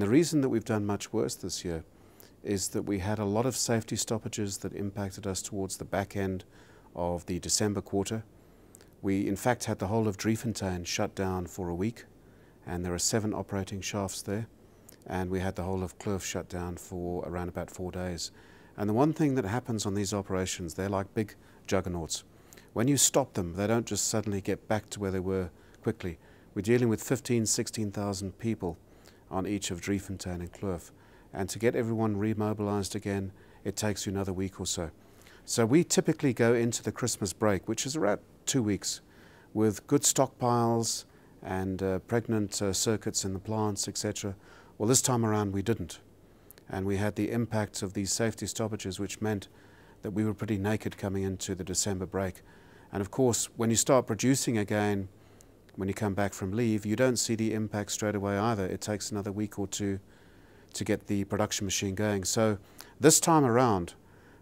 And the reason that we've done much worse this year is that we had a lot of safety stoppages that impacted us towards the back end of the December quarter. We in fact had the whole of Driefontein shut down for a week, and there are 7 operating shafts there, and we had the whole of Kloof shut down for around about 4 days. And the one thing that happens on these operations, they're like big juggernauts. When you stop them, they don't just suddenly get back to where they were quickly. We're dealing with 15,000, 16,000 people on each of Driefontein and Kloof. And to get everyone remobilized again, it takes you another week or so. So we typically go into the Christmas break, which is around 2 weeks, with good stockpiles and pregnant circuits in the plants, etc. Well, this time around we didn't. And we had the impact of these safety stoppages, which meant that we were pretty naked coming into the December break. And of course, when you start producing again, when you come back from leave, you don't see the impact straight away either. It takes another week or two to get the production machine going. So this time around,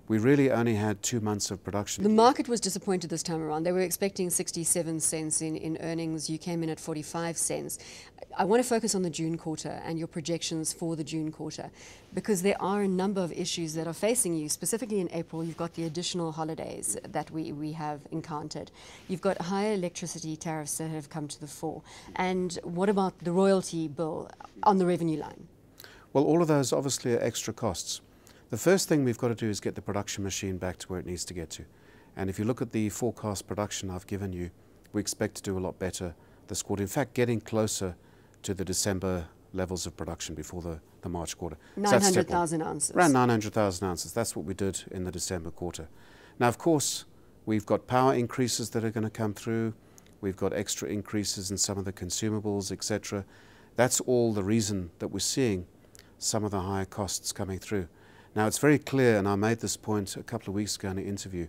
we really only had 2 months of production. The market was disappointed this time around. They were expecting 67 cents in earnings. You came in at 45 cents. I want to focus on the June quarter and your projections for the June quarter, because there are a number of issues that are facing you. Specifically in April, you've got the additional holidays that we have encountered. You've got higher electricity tariffs that have come to the fore. And what about the royalty bill on the revenue line? Well, all of those obviously are extra costs. The first thing we've got to do is get the production machine back to where it needs to get to. And if you look at the forecast production I've given you, we expect to do a lot better this quarter. In fact, getting closer to the December levels of production before the March quarter. 900,000 ounces. Around 900,000 ounces. That's what we did in the December quarter. Now, of course, we've got power increases that are going to come through. We've got extra increases in some of the consumables, etc. That's all the reason that we're seeing some of the higher costs coming through. Now, it's very clear, and I made this point a couple of weeks ago in an interview,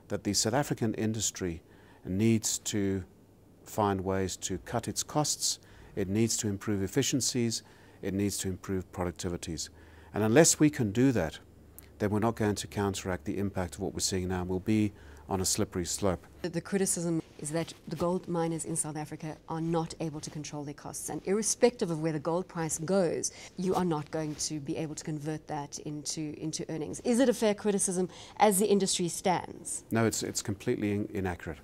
that the South African industry needs to find ways to cut its costs, it needs to improve efficiencies, it needs to improve productivities. And unless we can do that, then we're not going to counteract the impact of what we're seeing now. We'll be on a slippery slope. The criticism is that the gold miners in South Africa are not able to control their costs, and irrespective of where the gold price goes, you are not going to be able to convert that into earnings. Is it a fair criticism as the industry stands? No, it's completely inaccurate.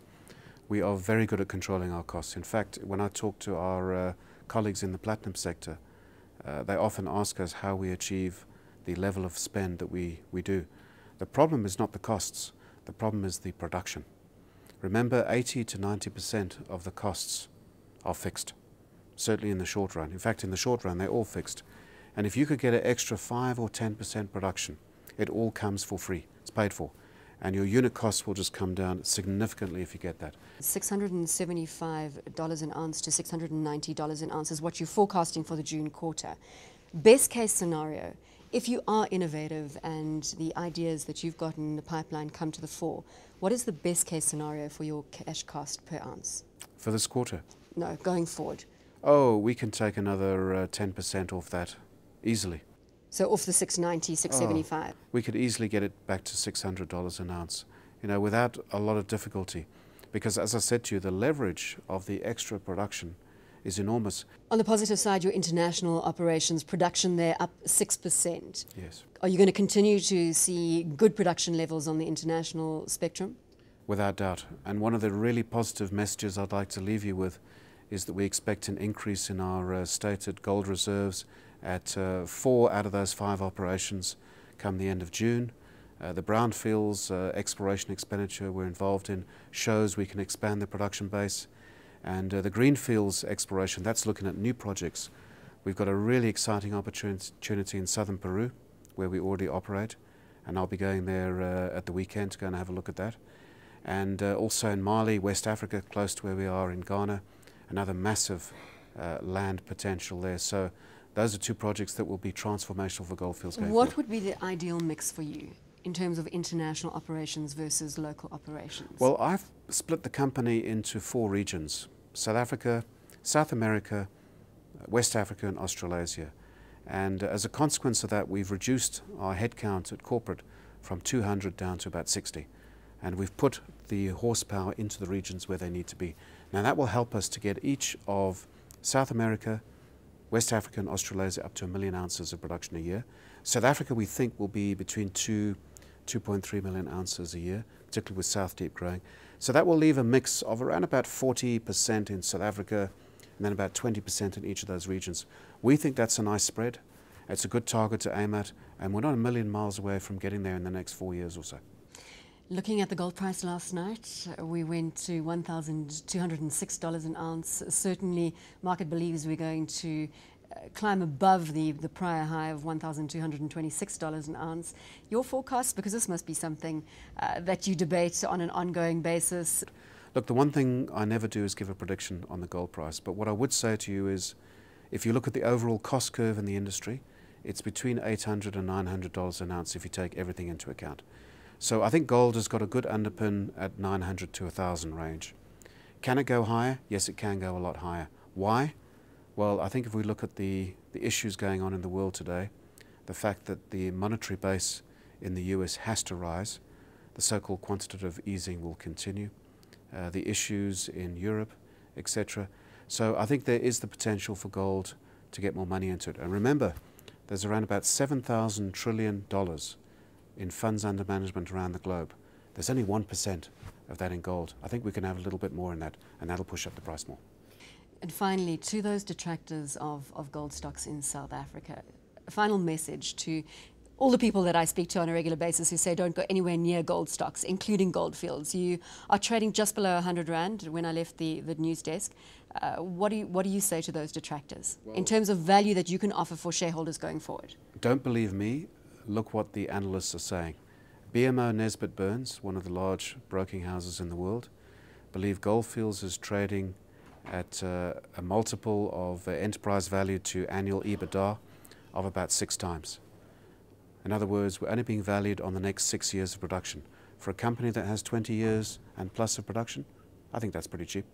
We are very good at controlling our costs. In fact, when I talk to our colleagues in the platinum sector, they often ask us how we achieve the level of spend that we do. The problem is not the costs. The problem is the production. Remember, 80 to 90% of the costs are fixed, certainly in the short run. In fact, in the short run, they're all fixed. And if you could get an extra 5 or 10% production, it all comes for free. It's paid for. And your unit costs will just come down significantly if you get that. $675 an ounce to $690 an ounce is what you're forecasting for the June quarter. Best case scenario, if you are innovative and the ideas that you've got in the pipeline come to the fore, what is the best case scenario for your cash cost per ounce? For this quarter? No, going forward. Oh, we can take another 10% off that easily. So off the 690, 675? Oh, we could easily get it back to $600 an ounce, you know, without a lot of difficulty. Because as I said to you, the leverage of the extra production is enormous. On the positive side, your international operations, production there up 6%. Yes. Are you going to continue to see good production levels on the international spectrum? Without doubt. And one of the really positive messages I'd like to leave you with is that we expect an increase in our stated gold reserves at 4 out of those 5 operations come the end of June. The brownfields exploration expenditure we're involved in shows we can expand the production base. And the greenfields exploration, that's looking at new projects. We've got a really exciting opportunity in southern Peru, where we already operate, and I'll be going there at the weekend to go and have a look at that. And also in Mali, West Africa, close to where we are in Ghana, another massive land potential there. So those are 2 projects that will be transformational for Gold Fields going forward. What would be the ideal mix for you in terms of international operations versus local operations? Well, I've split the company into 4 regions: South Africa, South America, West Africa and Australasia. And as a consequence of that, we've reduced our headcount at corporate from 200 down to about 60. And we've put the horsepower into the regions where they need to be. Now that will help us to get each of South America, West Africa and Australasia up to 1 million ounces of production a year. South Africa, we think, will be between 2.3 million ounces a year, particularly with South Deep growing. So that will leave a mix of around about 40% in South Africa and then about 20% in each of those regions. We think that's a nice spread. It's a good target to aim at, and we're not a million miles away from getting there in the next 4 years or so. Looking at the gold price last night, we went to $1,206 an ounce. Certainly, market believes we're going to climb above the prior high of $1,226 an ounce. Your forecast, because this must be something that you debate on an ongoing basis. Look, the one thing I never do is give a prediction on the gold price, but what I would say to you is, if you look at the overall cost curve in the industry, it's between $800 and $900 an ounce if you take everything into account. So I think gold has got a good underpin at 900 to 1,000 range. Can it go higher? Yes, it can go a lot higher. Why? Well, I think if we look at the issues going on in the world today, the fact that the monetary base in the US has to rise, the so-called quantitative easing will continue, the issues in Europe, etc. So I think there is the potential for gold to get more money into it. And remember, there's around about $7,000 trillion in funds under management around the globe. There's only 1% of that in gold. I think we can have a little bit more in that, and that'll push up the price more. And finally, to those detractors of gold stocks in South Africa, a final message to all the people that I speak to on a regular basis who say don't go anywhere near gold stocks, including Gold Fields. You are trading just below 100 Rand when I left the news desk. What do you say to those detractors in terms of value that you can offer for shareholders going forward? Don't believe me. Look what the analysts are saying. BMO Nesbitt Burns, one of the large broking houses in the world, believe Gold Fields is trading at a multiple of enterprise value to annual EBITDA of about 6 times. In other words, we're only being valued on the next 6 years of production. For a company that has 20 years and plus of production, I think that's pretty cheap.